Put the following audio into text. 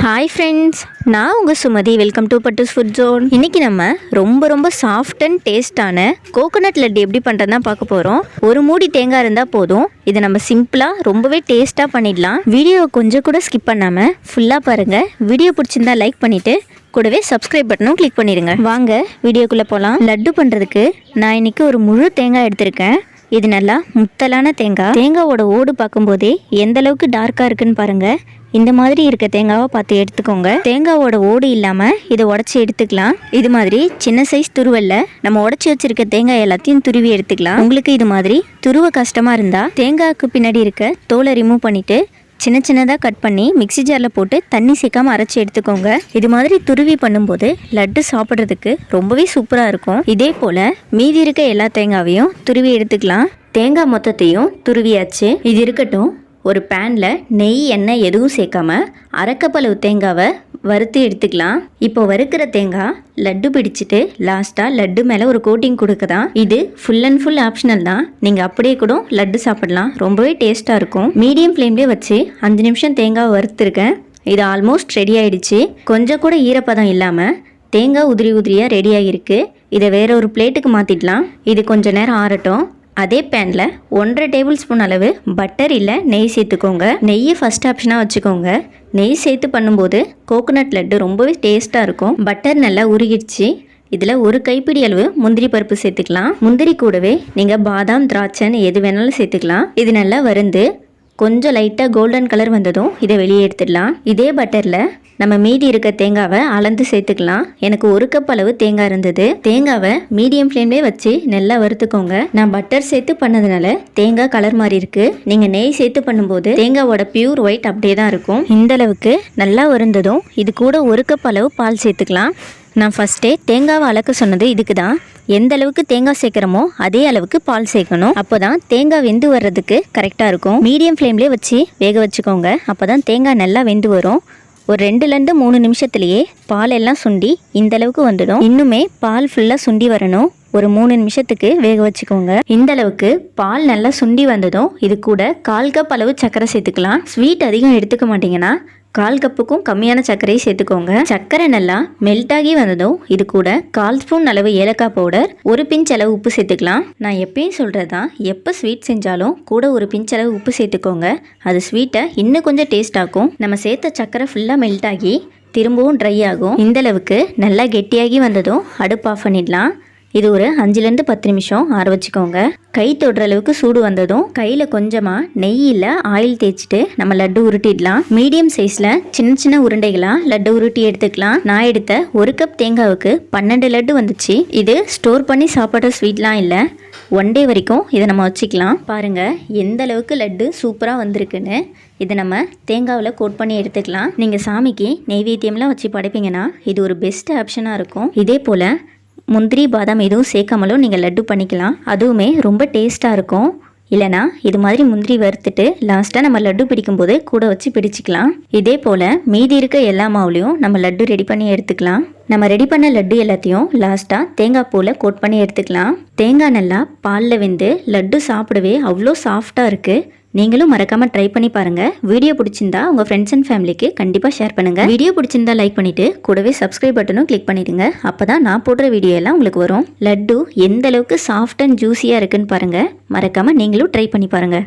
Hi friends, நான் உங்கள் சுமதி. Welcome to Pattu's food zone. இன்றைக்கி நம்ம ரொம்ப சாஃப்ட் அண்ட் டேஸ்டான கோகோனட் லட்டு எப்படி பண்ணுறதுதான் பார்க்க போகிறோம். ஒரு மூடி தேங்காய் இருந்தால் போதும். இதை நம்ம சிம்பிளாக ரொம்பவே டேஸ்ட்டாக பண்ணிடலாம். வீடியோவை கொஞ்சம் கூட ஸ்கிப் பண்ணாமல் ஃபுல்லாக பாருங்கள். வீடியோ பிடிச்சிருந்தா லைக் பண்ணிவிட்டு கூடவே சப்ஸ்கிரைப் பட்டனும் கிளிக் பண்ணிடுங்க. வாங்க வீடியோக்குள்ளே போகலாம். லட்டு பண்ணுறதுக்கு நான் இன்றைக்கி ஒரு முழு தேங்காய் எடுத்திருக்கேன். இது நல்லா முத்தலான தேங்காய். தேங்காவோட ஓடு பார்க்கும்போதே எந்த அளவுக்கு டார்க்காக இருக்குன்னு பாருங்கள். இந்த மாதிரி இருக்க தேங்காவை பார்த்து எடுத்துக்கோங்க. தேங்காவோட ஓடு இல்லாமல் இதை உடச்சி எடுத்துக்கலாம். இது மாதிரி சின்ன சைஸ் துருவல்ல நம்ம உடச்சி வச்சிருக்க தேங்காய் எல்லாத்தையும் துருவி எடுத்துக்கலாம். உங்களுக்கு இது மாதிரி துருவ கஷ்டமாக இருந்தால் தேங்காய்க்கு பின்னாடி இருக்க தோலை ரிமூவ் பண்ணிவிட்டு சின்னதாக கட் பண்ணி மிக்ஸி ஜாரில் போட்டு தண்ணி சேர்க்காமல் அரைச்சி எடுத்துக்கோங்க. இது மாதிரி துருவி பண்ணும்போது லட்டு சாப்பிட்றதுக்கு ரொம்பவே சூப்பராக இருக்கும். இதே போல் மீதி இருக்க எல்லா தேங்காவையும் துருவி எடுத்துக்கலாம். தேங்காய் மொத்தத்தையும் துருவியாச்சு. இது இருக்கட்டும். ஒரு பேனில் நெய் எண்ணெய் எதுவும் சேர்க்காம அரைக்கப்பளவு தேங்காவை வறுத்து எடுத்துக்கலாம். இப்போ வறுக்கிற தேங்காய் லட்டு பிடிச்சிட்டு லாஸ்ட்டாக லட்டு மேலே ஒரு கோட்டிங் கொடுக்கதான். இது ஃபுல் அண்ட் ஃபுல் ஆப்ஷனல் தான். நீங்கள் அப்படியே கூட லட்டு சாப்பிடலாம். ரொம்பவே டேஸ்ட்டாக இருக்கும். மீடியம் ஃப்ளேம்லேயே வச்சு 5 நிமிஷம் தேங்காவை வறுத்துருக்கேன். இது ஆல்மோஸ்ட் ரெடி ஆகிடுச்சு. கொஞ்சம் கூட ஈரப்பதம் இல்லாமல் தேங்காய் உதிரியாக ரெடி ஆகிருக்கு. இதை வேற ஒரு பிளேட்டுக்கு மாற்றிடலாம். இது கொஞ்சம் நேரம் ஆறட்டும். அதே பேனில் 1.5 டேபிள் ஸ்பூன் அளவு பட்டர் இல்லை நெய் சேர்த்துக்கோங்க. நெய்யை ஃபஸ்ட் ஆப்ஷனாக வச்சுக்கோங்க. நெய் சேர்த்து பண்ணும்போது கோகோனட் லட்டு ரொம்பவே டேஸ்ட்டாக இருக்கும். பட்டர் நல்லா உருகிடுச்சு. இதில் ஒரு கைப்பிடி அளவு முந்திரி பருப்பு சேர்த்துக்கலாம். முந்திரி கூடவே நீங்கள் பாதாம் திராட்சைன்னு எது வேணாலும் சேர்த்துக்கலாம். இது நல்லா வறுந்து கொஞ்சம் லைட்டாக கோல்டன் கலர் வந்ததும் இதை வெளியே எடுத்துடலாம். இதே பட்டரில் நம்ம மீதி இருக்க தேங்காவை அளந்து சேர்த்துக்கலாம். எனக்கு 1 கப் அளவு தேங்காய் இருந்தது. தேங்காவை மீடியம் ஃப்ளேம்லேயே வச்சு நல்லா வறுத்துக்கோங்க. நான் பட்டர் சேர்த்து பண்ணதுனால தேங்காய் கலர் மாதிரி இருக்கு. நீங்கள் நெய் சேர்த்து பண்ணும்போது தேங்காவோட பியூர் ஒயிட் அப்படியே தான் இருக்கும். இந்த அளவுக்கு நல்லா வறுந்ததும் இது கூட 1 கப் அளவு பால் சேர்த்துக்கலாம். நான் ஃபஸ்ட்டே தேங்காவை அளக்க சொன்னது இதுக்கு தான். எந்த அளவுக்கு தேங்காய் சேர்க்குறோமோ அதே அளவுக்கு பால் சேர்க்கணும். அப்போ தான் தேங்காய் வெந்து வர்றதுக்கு கரெக்டாக இருக்கும். மீடியம் ஃப்ளேம்லேயே வச்சு வேக வச்சுக்கோங்க. அப்போ தான் தேங்காய் நல்லா வெந்து வரும். ஒரு 2 - 3 நிமிஷத்துலேயே பால் எல்லாம் சுண்டி இந்த அளவுக்கு வந்துடும். இன்னுமே பால் ஃபுல்லாக சுண்டி வரணும். ஒரு 3 நிமிஷத்துக்கு வேக வச்சுக்கோங்க. இந்த அளவுக்கு பால் நல்லா சுண்டி வந்ததும் இது கூட 1/4 கப் அளவு சர்க்கரை சேர்த்துக்கலாம். ஸ்வீட் அதிகம் எடுத்துக்க மாட்டிங்கன்னா 1/4 கப்புக்கும் கம்மியான சர்க்கரையை சேர்த்துக்கோங்க. சர்க்கரை நல்லா மெல்ட் ஆகி வந்ததும் இது கூட 1/4 ஸ்பூன் அளவு ஏலக்காய் பவுடர், 1 பிஞ்ச் அளவு உப்பு சேர்த்துக்கலாம். நான் எப்பயும் சொல்கிறது தான், எப்போ ஸ்வீட் செஞ்சாலும் கூட 1 பிஞ்ச் அளவு உப்பு சேர்த்துக்கோங்க. அது ஸ்வீட்டை இன்னும் கொஞ்சம் டேஸ்ட் ஆகும். நம்ம சேர்த்த சர்க்கரை ஃபுல்லாக மெல்ட் ஆகி திரும்பவும் ட்ரை ஆகும். இந்தளவுக்கு நல்லா கெட்டியாகி வந்ததும் அடுப்பு ஆஃப் பண்ணிடலாம். இது ஒரு 5 - 10 நிமிஷம் ஆற வச்சுக்கோங்க. கை தொடுற அளவுக்கு சூடு வந்ததும் கையில் கொஞ்சமாக நெய்யில் ஆயில் தேய்ச்சிட்டு நம்ம லட்டு உருட்டிடலாம். மீடியம் சைஸில் சின்ன உருண்டைகளாக லட்டு உருட்டி எடுத்துக்கலாம். நான் எடுத்த 1 கப் தேங்காவுக்கு 12 லட்டு வந்துச்சு. இது ஸ்டோர் பண்ணி சாப்பிட்ற ஸ்வீட்லாம் இல்லை. 1 டே வரைக்கும் இதை நம்ம வச்சுக்கலாம். பாருங்கள் எந்த அளவுக்கு லட்டு சூப்பராக வந்திருக்குன்னு. இதை நம்ம தேங்காவில் கோட் பண்ணி எடுத்துக்கலாம். நீங்கள் சாமிக்கு நெய்வேத்தியம்லாம் வச்சு படைப்பீங்கன்னா இது ஒரு பெஸ்ட் ஆப்ஷனாக இருக்கும். இதே போல் முந்திரி பாதாம் எதுவும் சேர்க்காமலும் நீங்கள் லட்டு பண்ணிக்கலாம். அதுவுமே ரொம்ப டேஸ்ட்டாக இருக்கும். இல்லைனா இது மாதிரி முந்திரி வறுத்துட்டு லாஸ்ட்டாக நம்ம லட்டு பிடிக்கும்போது கூட வச்சு பிடிச்சிக்கலாம். இதே போல் மீதி இருக்க எல்லா மாவுலையும் நம்ம லட்டு ரெடி பண்ணி எடுத்துக்கலாம். நம்ம ரெடி பண்ண லட்டு எல்லாத்தையும் லாஸ்ட்டாக தேங்காய் பூவில் கோட் பண்ணி எடுத்துக்கலாம். தேங்காய் நல்லா பாலில் வெந்து லட்டு சாப்பிடவே அவ்வளோ சாஃப்டாக இருக்குது. நீங்களும் மறக்காமல் ட்ரை பண்ணி பாருங்கள். வீடியோ பிடிச்சிருந்தா உங்கள் ஃப்ரெண்ட்ஸ் அண்ட் ஃபேமிலிக்கு கண்டிப்பாக ஷேர் பண்ணுங்கள். வீடியோ பிடிச்சிருந்தா லைக் பண்ணிவிட்டு கூடவே சப்ஸ்கிரைப் பட்டனும் கிளிக் பண்ணிடுங்க. அப்போ தான் நான் போடுற வீடியோ எல்லாம் உங்களுக்கு வரும். லட்டு எந்த அளவுக்கு சாஃப்ட் அண்ட் ஜூஸியாக இருக்குன்னு பாருங்கள். மறக்காமல் நீங்களும் ட்ரை பண்ணி பாருங்கள்.